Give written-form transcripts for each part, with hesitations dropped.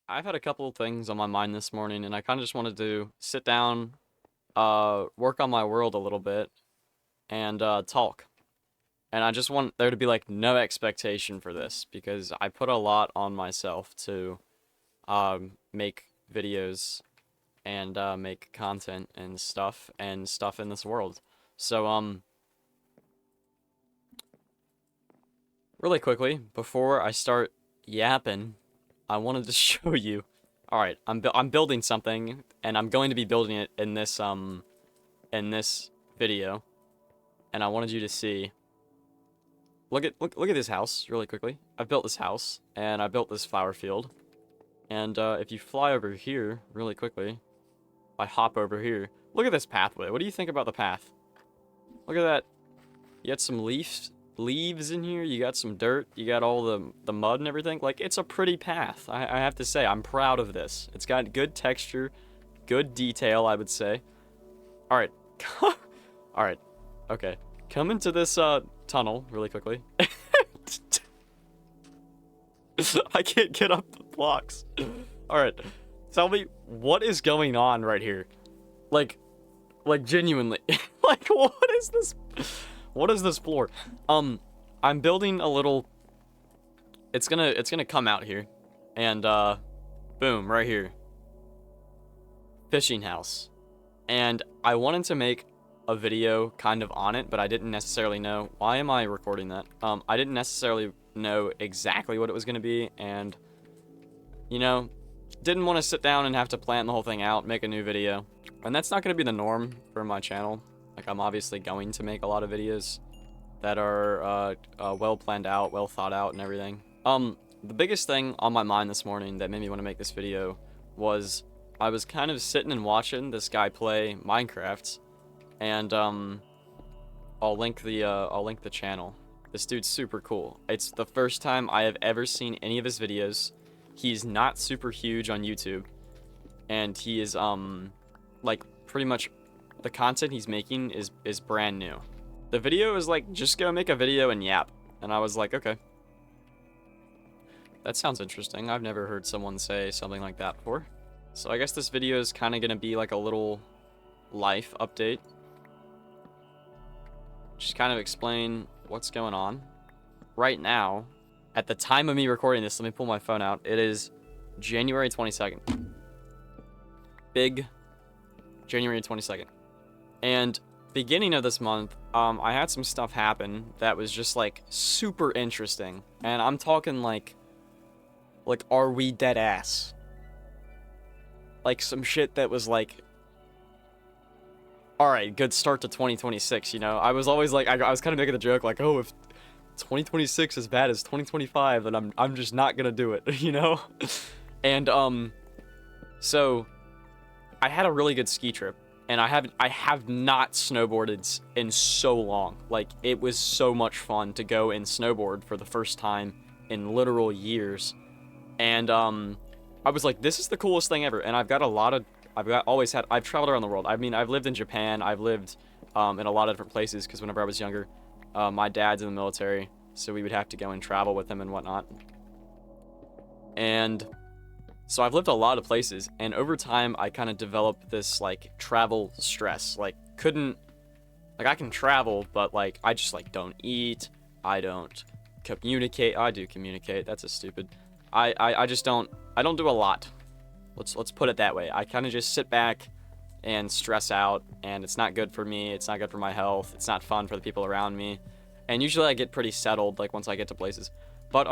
I've had a couple of things on my mind this morning, and I kind of just wanted to sit down, work on my world a little bit, and talk. And I just want there to be like no expectation for this because I put a lot on myself to make videos and make content and stuff in this world. So really quickly before I start yapping, I wanted to show you. All right, I'm building something, and I'm going to be building it in this video, and I wanted you to see. Look at this house really quickly. I've built this house, and I built this flower field, and if you fly over here really quickly, I hop over here. Look at this pathway. What do you think about the path? Look at that. You got some leaves in here. You got some dirt. You got all the mud and everything. Like, it's a pretty path. I have to say, I'm proud of this. It's got good texture, good detail, I would say. All right. All right. Okay. Come into this tunnel really quickly. I can't get up the blocks. All right. Tell me what is going on right here. Like genuinely. Like, what is this? What is this floor? I'm building a little. It's gonna come out here, and boom, right here. Fishing house, and I wanted to make a video kind of on it, but I didn't necessarily know. Why am I recording that? I didn't necessarily know exactly what it was gonna be, and you know, didn't want to sit down and have to plan the whole thing out, make a new video, and that's not gonna be the norm for my channel. Like, I'm obviously going to make a lot of videos that are well planned out, well thought out, and everything. The biggest thing on my mind this morning that made me want to make this video was I was kind of sitting and watching this guy play Minecraft, and I'll link the channel. This dude's super cool. It's the first time I have ever seen any of his videos. He's not super huge on YouTube, and he is like pretty much the content he's making is brand new. The video is like, just go make a video and yap. And I was like, okay. That sounds interesting. I've never heard someone say something like that before. So I guess this video is kind of going to be like a little life update. Just kind of explain what's going on. Right now, at the time of me recording this, let me pull my phone out. It is January 22nd. Big January 22nd. And beginning of this month, I had some stuff happen that was just like super interesting, and I'm talking like are we dead ass? Like some shit that was like, all right, good start to 2026. You know, I was always like, I was kind of making the joke like, oh, if 2026 is bad as 2025, then I'm just not gonna do it, you know. And so I had a really good ski trip. And I have not snowboarded in so long. Like, it was so much fun to go and snowboard for the first time in literal years. And I was like, this is the coolest thing ever. And I've traveled around the world. I mean, I've lived in Japan. I've lived in a lot of different places because whenever I was younger, my dad's in the military, so we would have to go and travel with him and whatnot. And so I've lived a lot of places, and over time I kind of developed this like travel stress. Like, I can travel, but like I just like don't eat. I don't communicate. I do communicate. That's a stupid. I just don't. I don't do a lot. Let's put it that way. I kind of just sit back and stress out, and it's not good for me. It's not good for my health. It's not fun for the people around me. And usually I get pretty settled like once I get to places. But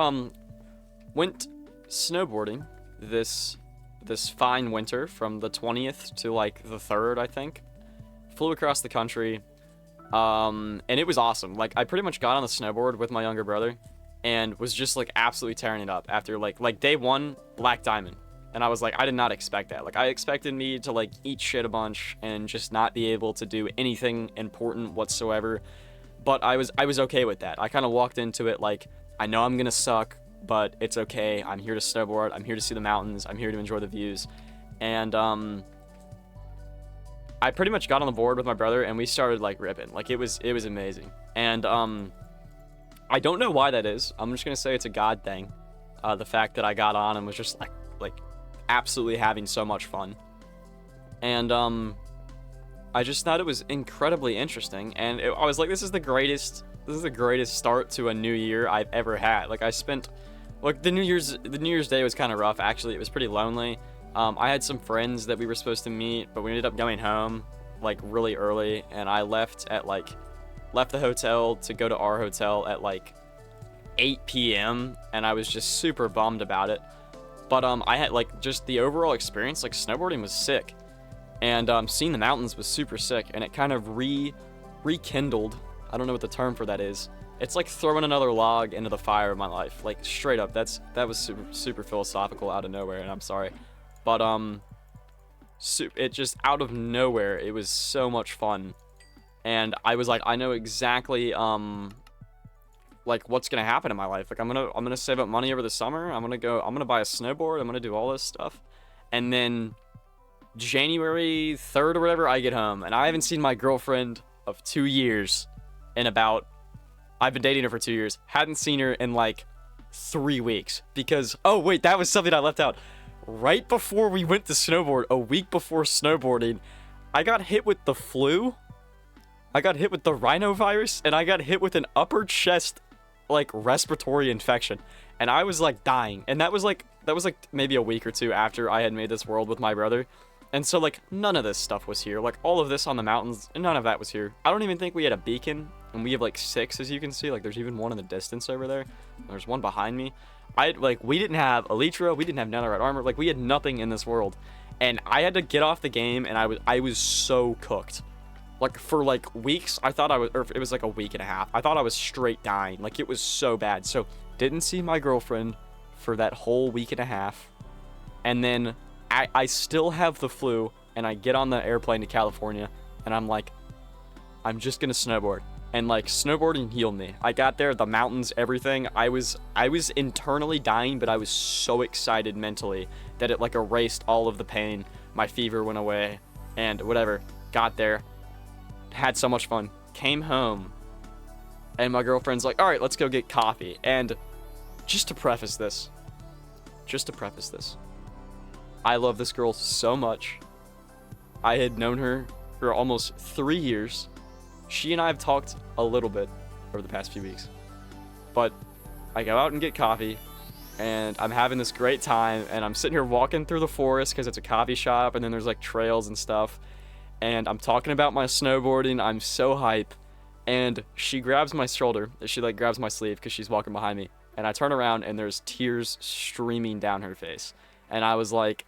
went snowboarding this fine winter from the 20th to like the 3rd, I think. Flew across the country, and it was awesome. Like, I pretty much got on the snowboard with my younger brother and was just like absolutely tearing it up after like day 1, Black Diamond. And I was like, I did not expect that. Like, I expected me to like eat shit a bunch and just not be able to do anything important whatsoever. But I was okay with that. I kind of walked into it like, I know I'm gonna suck, but it's okay. I'm here to snowboard. I'm here to see the mountains. I'm here to enjoy the views. And I pretty much got on the board with my brother, and we started like ripping. Like, it was amazing. And I don't know why that is. I'm just gonna say it's a God thing. The fact that I got on and was just like absolutely having so much fun. And I just thought it was incredibly interesting, and I was like, this is the greatest start to a new year I've ever had. Like, I spent, like, the New Year's Day was kind of rough, actually. It was pretty lonely. I had some friends that we were supposed to meet, but we ended up going home, like, really early, and I left the hotel to go to our hotel at, like, 8 p.m., and I was just super bummed about it. But I had, like, just the overall experience, like, snowboarding was sick, and seeing the mountains was super sick, and it kind of rekindled, I don't know what the term for that is. It's like throwing another log into the fire of my life, like, straight up. That was super philosophical out of nowhere, and I'm sorry. But it just out of nowhere, it was so much fun, and I was like, I know exactly like what's gonna happen in my life. Like, I'm gonna save up money over the summer. I'm gonna buy a snowboard. I'm gonna do all this stuff, and then January 3rd or whatever, I get home, and I haven't seen my girlfriend of 2 years in about. I've been dating her for 2 years. Hadn't seen her in like 3 weeks because, oh wait, that was something I left out. Right before we went to snowboard, a week before snowboarding, I got hit with the flu. I got hit with the rhinovirus, and I got hit with an upper chest, like, respiratory infection. And I was, like, dying. And that was like maybe a week or two after I had made this world with my brother. And so, like, none of this stuff was here. Like, all of this on the mountains, none of that was here. I don't even think we had a beacon. And we have, like, 6, as you can see. Like, there's even one in the distance over there. There's one behind me. We didn't have Elytra. We didn't have Netherite armor. Like, we had nothing in this world. And I had to get off the game, and I was so cooked. Like, for, like, weeks, I thought or it was, like, a week and a half. I thought I was straight dying. Like, it was so bad. So, didn't see my girlfriend for that whole week and a half. And then I still have the flu, and I get on the airplane to California, and I'm like, I'm just gonna snowboard. And, like, snowboarding healed me. I got there, the mountains, everything. I was internally dying, but I was so excited mentally that it, like, erased all of the pain. My fever went away, and whatever. Got there, had so much fun, came home, and my girlfriend's like, all right, let's go get coffee. And just to preface this, I love this girl so much. I had known her for almost 3 years. She and I have talked a little bit over the past few weeks, but I go out and get coffee, and I'm having this great time, and I'm sitting here walking through the forest because it's a coffee shop, and then there's, like, trails and stuff, and I'm talking about my snowboarding. I'm so hype, and she grabs my shoulder. She, like, grabs my sleeve because she's walking behind me, and I turn around, and there's tears streaming down her face, and I was like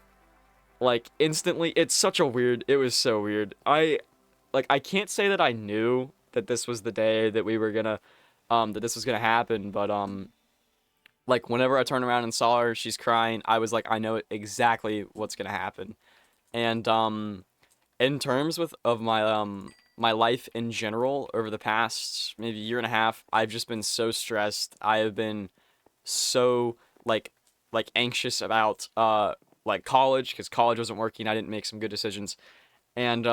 instantly, it was so weird. I can't say that I knew that this was the day that we were gonna, that this was gonna happen, but, like, whenever I turned around and saw her, she's crying, I was like, I know exactly what's gonna happen. And, in terms of my life in general, over the past maybe year and a half, I've just been so stressed. I have been so, like anxious about, like, college, because college wasn't working, I didn't make some good decisions, and,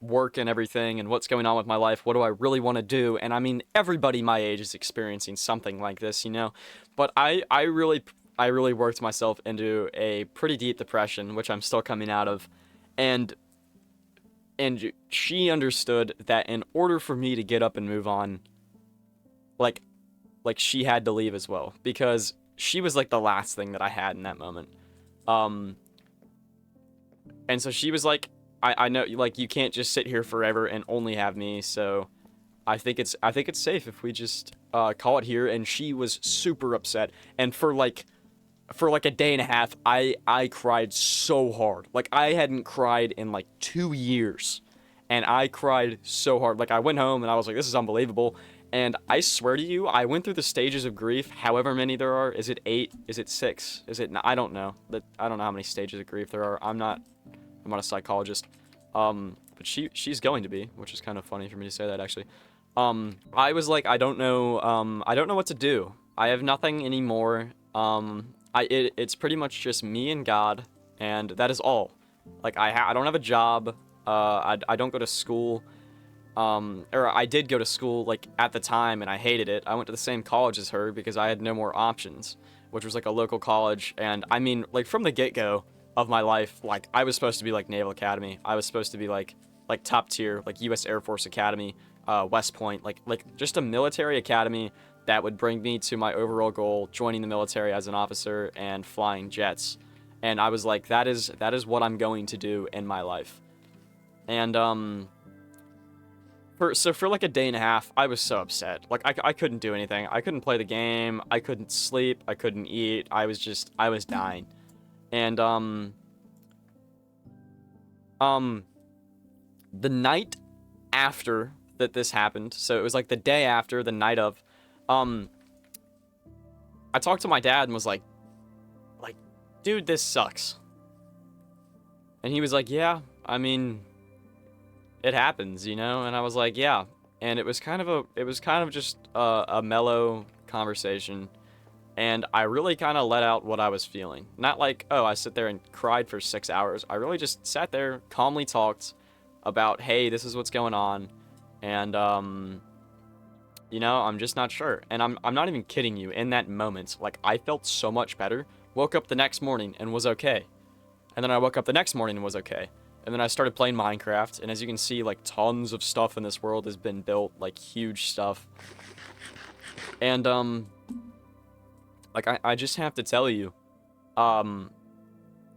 work and everything, and what's going on with my life, what do I really want to do. And I mean, everybody my age is experiencing something like this, you know. But I really worked myself into a pretty deep depression, which I'm still coming out of. And she understood that in order for me to get up and move on, like she had to leave as well, because she was, like, the last thing that I had in that moment. And so she was like, I know, like, you can't just sit here forever and only have me, so I think it's safe if we just call it here. And she was super upset, and for like a day and a half, I cried so hard. Like, I hadn't cried in like 2 years, and I cried so hard. Like, I went home and I was like, this is unbelievable. And I swear to you, I went through the stages of grief, however many there are. Is it 8? Is it 6? Is it? I don't know. I don't know how many stages of grief there are. I'm not a psychologist. But she's going to be, which is kind of funny for me to say that, actually. I was like, I don't know what to do. I have nothing anymore. It's pretty much just me and God, and that is all. Like, I don't have a job. I don't go to school. Or I did go to school, like, at the time, and I hated it. I went to the same college as her because I had no more options, which was, like, a local college. And I mean, like, from the get-go, of my life, like I was supposed to be like Naval Academy. I was supposed to be like top tier, like U.S. Air Force Academy, West Point, like just a military academy that would bring me to my overall goal, joining the military as an officer and flying jets. And I was like, that is what I'm going to do in my life. And for like a day and a half, I was so upset. Like I couldn't do anything. I couldn't play the game. I couldn't sleep. I couldn't eat. I was dying. And the night after that this happened, so it was like the day after, the night of, I talked to my dad and was like, dude, this sucks. And he was like, yeah, I mean, it happens, you know? And I was like, yeah. And it was kind of just a mellow conversation. And I really kind of let out what I was feeling. Not like, oh, I sit there and cried for 6 hours. I really just sat there, calmly talked about, hey, this is what's going on. And, you know, I'm just not sure. And I'm not even kidding you. In that moment, like, I felt so much better. Woke up the next morning and was okay. And then I woke up the next morning and was okay. And then I started playing Minecraft. And as you can see, like, tons of stuff in this world has been built. Like, huge stuff. And, like, I just have to tell you,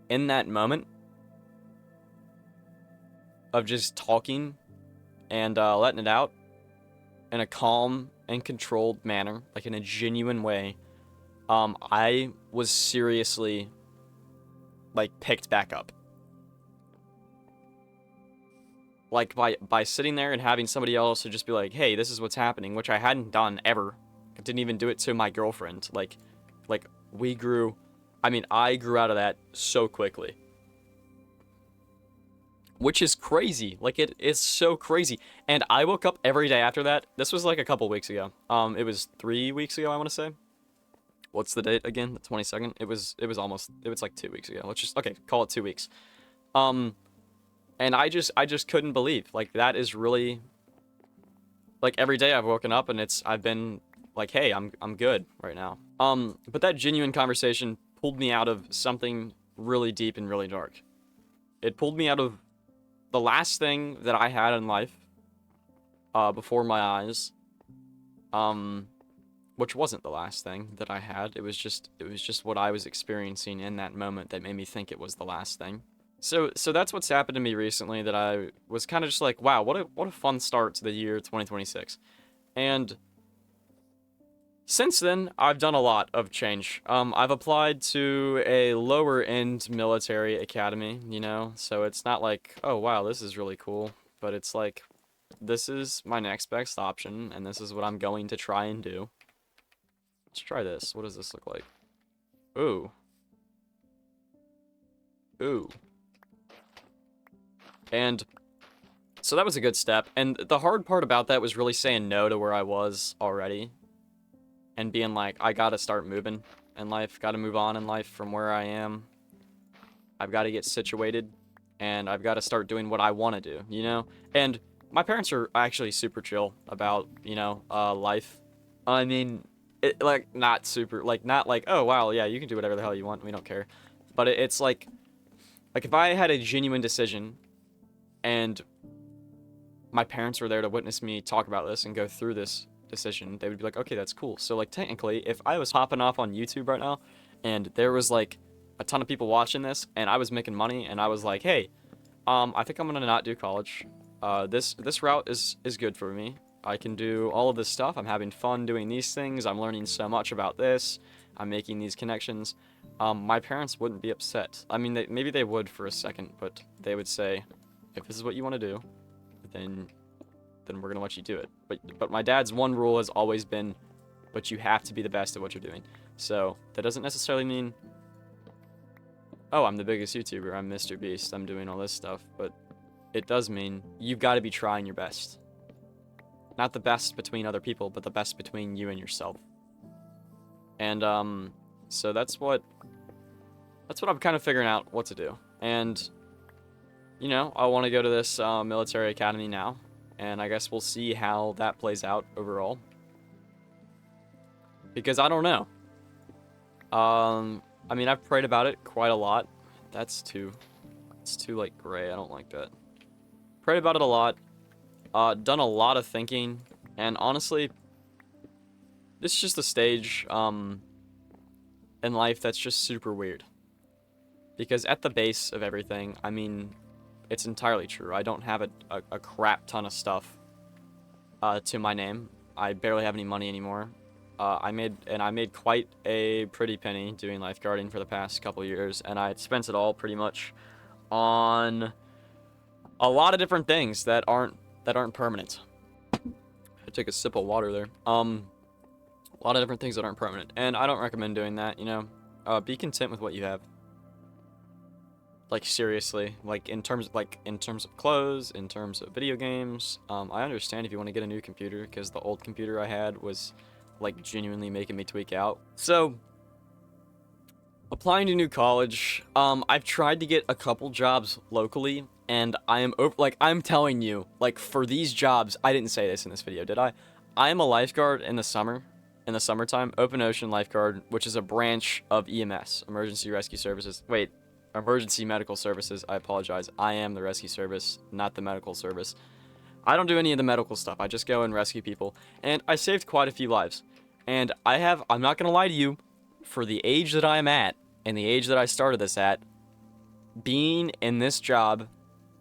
in that moment of just talking and letting it out in a calm and controlled manner, like in a genuine way, I was seriously, like, picked back up. Like, by sitting there and having somebody else to just be like, hey, this is what's happening, which I hadn't done ever. I didn't even do it to my girlfriend. Like, I grew out of that so quickly. Which is crazy. Like, it is so crazy. And I woke up every day after that. This was like a couple weeks ago. It was 3 weeks ago, I want to say. What's the date again? The 22nd? It was like 2 weeks ago. Let's just, okay, call it 2 weeks. And I just couldn't believe. Like, that is really, like, every day I've woken up and I've been like, hey, I'm good right now. But that genuine conversation pulled me out of something really deep and really dark. It pulled me out of the last thing that I had in life, before my eyes, which wasn't the last thing that I had. It was just what I was experiencing in that moment that made me think it was the last thing. So that's what's happened to me recently, that I was kind of just like, wow, what a fun start to the year 2026. And since then, I've done a lot of change. I've applied to a lower-end military academy, you know? So it's not like, oh, wow, this is really cool. But it's like, this is my next best option, and this is what I'm going to try and do. Let's try this. What does this look like? Ooh. Ooh. And so that was a good step. And the hard part about that was really saying no to where I was already. And being like, I gotta start moving in life, gotta move on in life from where I am. I've gotta get situated, and I've gotta start doing what I wanna do, you know? And my parents are actually super chill about, you know, life. I mean, not super, not like, oh, wow, yeah, you can do whatever the hell you want, we don't care. But it's like if I had a genuine decision, and my parents were there to witness me talk about this and go through this decision, they would be like, okay, that's cool. So, like, technically, if I was popping off on YouTube right now and there was like a ton of people watching this and I was making money and I was like, hey, I think I'm gonna not do college, this route is good for me. I can do all of this stuff. I'm having fun doing these things. I'm learning so much about this. I'm making these connections. My parents wouldn't be upset. I mean, maybe they would for a second, but they would say, if this is what you want to do, then we're gonna let you do it. But my dad's one rule has always been, but you have to be the best at what you're doing. So that doesn't necessarily mean, oh, I'm the biggest YouTuber, I'm Mr. Beast, I'm doing all this stuff, but it does mean you've got to be trying your best. Not the best between other people, but the best between you and yourself. And so that's what I'm kind of figuring out what to do. And you know, I want to go to this military academy now. And I guess we'll see how that plays out overall. Because I don't know. I mean, I've prayed about it quite a lot. That's too, it's too, like, gray. I don't like that. Prayed about it a lot. Done a lot of thinking. And honestly, this is just a stage, in life that's just super weird. Because at the base of everything, I mean, it's entirely true. I don't have a crap ton of stuff to my name. I barely have any money anymore. I made quite a pretty penny doing lifeguarding for the past couple years, and I spent it all pretty much on a lot of different things that aren't permanent. I took a sip of water there. A lot of different things that aren't permanent, and I don't recommend doing that. You know, be content with what you have. Like, seriously, like in terms of clothes, in terms of video games. I understand if you want to get a new computer, because the old computer I had was like genuinely making me tweak out. So, applying to new college, I've tried to get a couple jobs locally, and I'm telling you, like, for these jobs, I didn't say this in this video, did I? I am a lifeguard in the summertime, open ocean lifeguard, which is a branch of EMS, Emergency Rescue Services. Wait, Emergency Medical Services, I apologize. I am the rescue service, not the medical service. I don't do any of the medical stuff. I just go and rescue people, and I saved quite a few lives. And I'm not gonna lie to you, for the age that I am at, and the age that I started this at, being in this job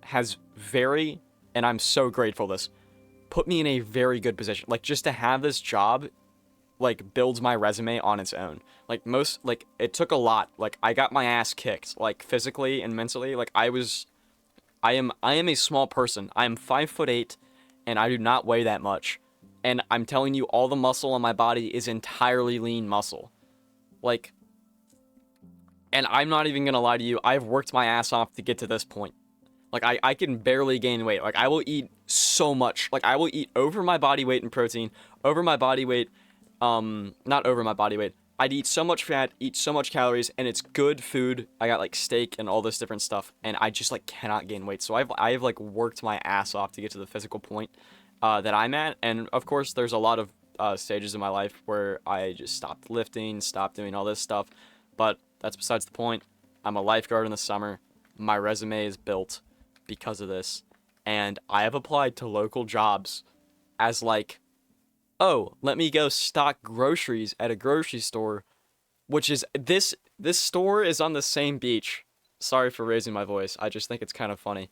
has and I'm so grateful this, put me in a very good position. Like, just to have this job, like, builds my resume on its own. Like, it took a lot. Like, I got my ass kicked, like, physically and mentally. Like, I am a small person. I am 5'8", and I do not weigh that much. And I'm telling you, all the muscle on my body is entirely lean muscle. Like, and I'm not even gonna lie to you, I've worked my ass off to get to this point. Like, I can barely gain weight. Like, I will eat so much. Like, I will eat over my body weight in protein, over my body weight, not over my body weight. I'd eat so much fat, eat so much calories, and it's good food. I got, like, steak and all this different stuff, and I just, like, cannot gain weight. So I've like, worked my ass off to get to the physical point that I'm at. And, of course, there's a lot of stages in my life where I just stopped lifting, stopped doing all this stuff. But that's besides the point. I'm a lifeguard in the summer. My resume is built because of this. And I have applied to local jobs as, like, oh, let me go stock groceries at a grocery store, which is, this store is on the same beach. Sorry for raising my voice. I just think it's kind of funny.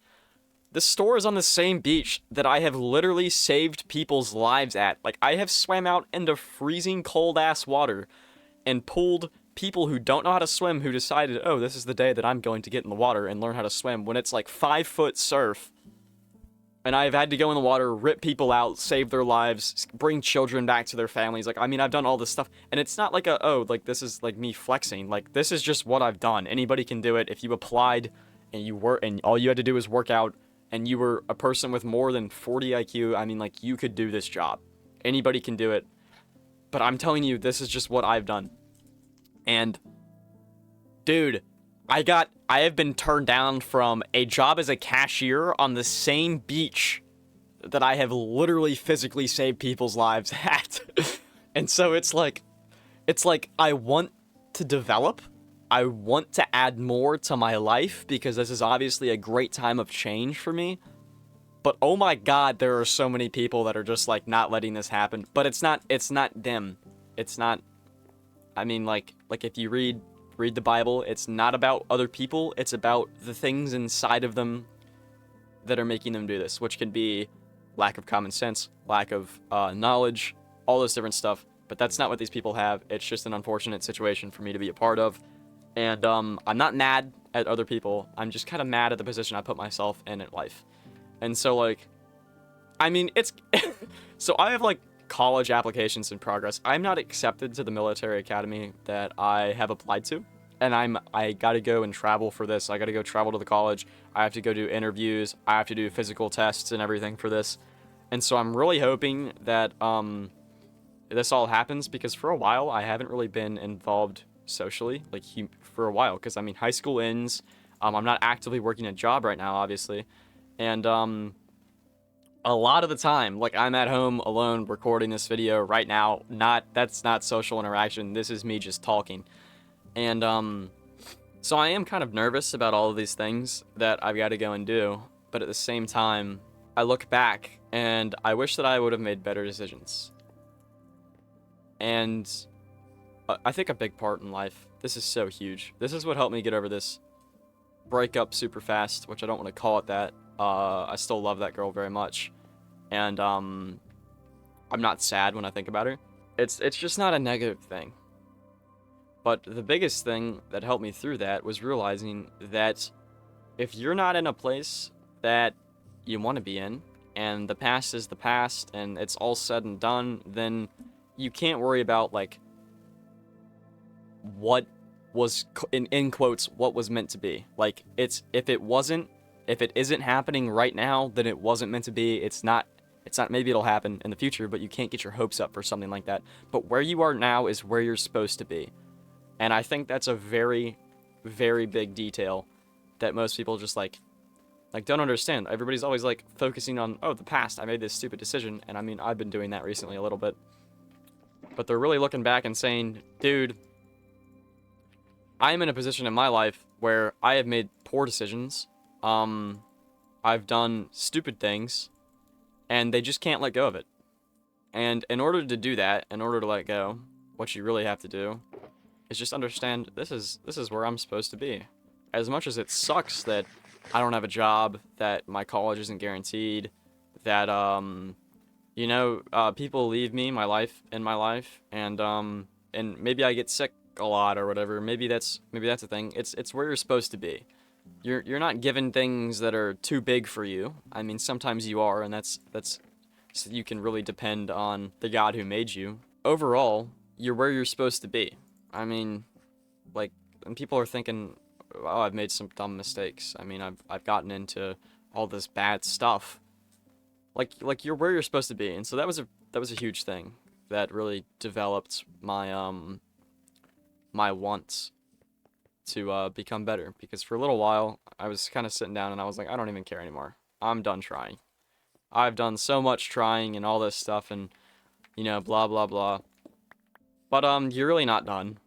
This store is on the same beach that I have literally saved people's lives at. Like, I have swam out into freezing cold-ass water and pulled people who don't know how to swim who decided, oh, this is the day that I'm going to get in the water and learn how to swim, when it's like 5-foot surf. And I've had to go in the water, rip people out, save their lives, bring children back to their families. Like, I mean, I've done all this stuff. And it's not like this is like me flexing. Like, this is just what I've done. Anybody can do it. If you applied and all you had to do was work out, and you were a person with more than 40 IQ, I mean, like, you could do this job. Anybody can do it. But I'm telling you, this is just what I've done. And, dude, I have been turned down from a job as a cashier on the same beach that I have literally physically saved people's lives at. And so it's like, I want to develop. I want to add more to my life, because this is obviously a great time of change for me. But oh my god, there are so many people that are just, like, not letting this happen. But it's not them. It's not, I mean, like if you read the Bible, it's not about other people, it's about the things inside of them that are making them do this, which can be lack of common sense, lack of knowledge, all this different stuff. But that's not what these people have. It's just an unfortunate situation for me to be a part of. And I'm not mad at other people. I'm just kind of mad at the position I put myself in life. And so, like, I mean, it's... So I have, like, college applications in progress. I'm not accepted to the military academy that I have applied to. And I gotta go and travel for this. I gotta go travel to the college. I have to go do interviews. I have to do physical tests and everything for this. And so I'm really hoping that this all happens, because for a while I haven't really been involved socially, like, for a while, because I mean, high school ends. I'm not actively working a job right now, obviously, and a lot of the time, like, I'm at home alone recording this video right now. That's not social interaction. This is me just talking, and So I am kind of nervous about all of these things that I've got to go and do, but at the same time, I look back and I wish that I would have made better decisions. And I think a big part in life, this is so huge. This is what helped me get over this breakup super fast, which I don't want to call it that. I still love that girl very much. And I'm not sad when I think about her. It's just not a negative thing. But the biggest thing that helped me through that was realizing that if you're not in a place that you want to be in, and the past is the past, and it's all said and done, then you can't worry about, like, what was, in quotes, what was meant to be. Like, if it isn't happening right now, then it wasn't meant to be. It's not, maybe it'll happen in the future, but you can't get your hopes up for something like that. But where you are now is where you're supposed to be. And I think that's a very, very big detail that most people just, like don't understand. Everybody's always, like, focusing on, oh, the past, I made this stupid decision. And I mean, I've been doing that recently a little bit. But they're really looking back and saying, dude, I am in a position in my life where I have made poor decisions. I've done stupid things, and they just can't let go of it. And in order to do that, in order to let go, what you really have to do is just understand this is where I'm supposed to be. As much as it sucks that I don't have a job, that my college isn't guaranteed, that people leave me in my life, and maybe I get sick a lot or whatever. Maybe that's a thing. It's where you're supposed to be. You're not given things that are too big for you. I mean, sometimes you are, and that's so you can really depend on the God who made you. Overall, you're where you're supposed to be. I mean, like, and people are thinking, oh, I've made some dumb mistakes. I mean, I've gotten into all this bad stuff. Like you're where you're supposed to be, and so that was a huge thing that really developed my my wants to become better. Because for a little while, I was kind of sitting down and I was like, I don't even care anymore. I'm done trying. I've done so much trying and all this stuff and, blah, blah, blah. But, you're really not done.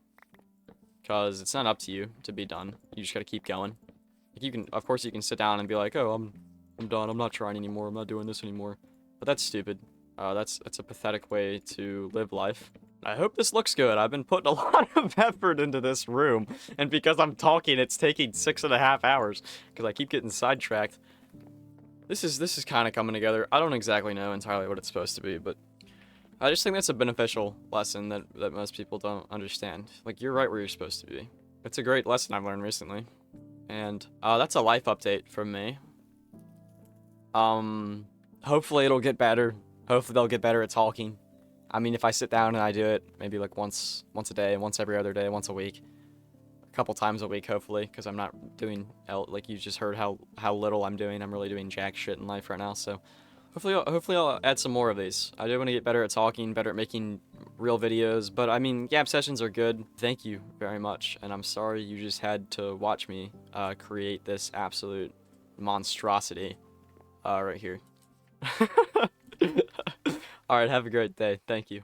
Because it's not up to you to be done. You just gotta keep going. Like, of course you can sit down and be like, oh, I'm done. I'm not trying anymore. I'm not doing this anymore. But that's stupid. That's a pathetic way to live life. I hope this looks good. I've been putting a lot of effort into this room, and because I'm talking, it's taking 6.5 hours, because I keep getting sidetracked. This is kind of coming together. I don't exactly know entirely what it's supposed to be, but I just think that's a beneficial lesson that most people don't understand. Like, you're right where you're supposed to be. It's a great lesson I've learned recently. And that's a life update from me. Hopefully it'll get better. Hopefully they'll get better at talking. I mean, if I sit down and I do it maybe like once a day, once every other day, once a week, a couple times a week, hopefully, because I'm not doing, like you just heard how little I'm doing. I'm really doing jack shit in life right now, so hopefully I'll add some more of these. I do want to get better at talking, better at making real videos, but I mean, gap sessions are good. Thank you very much, and I'm sorry you just had to watch me create this absolute monstrosity right here. Alright, have a great day. Thank you.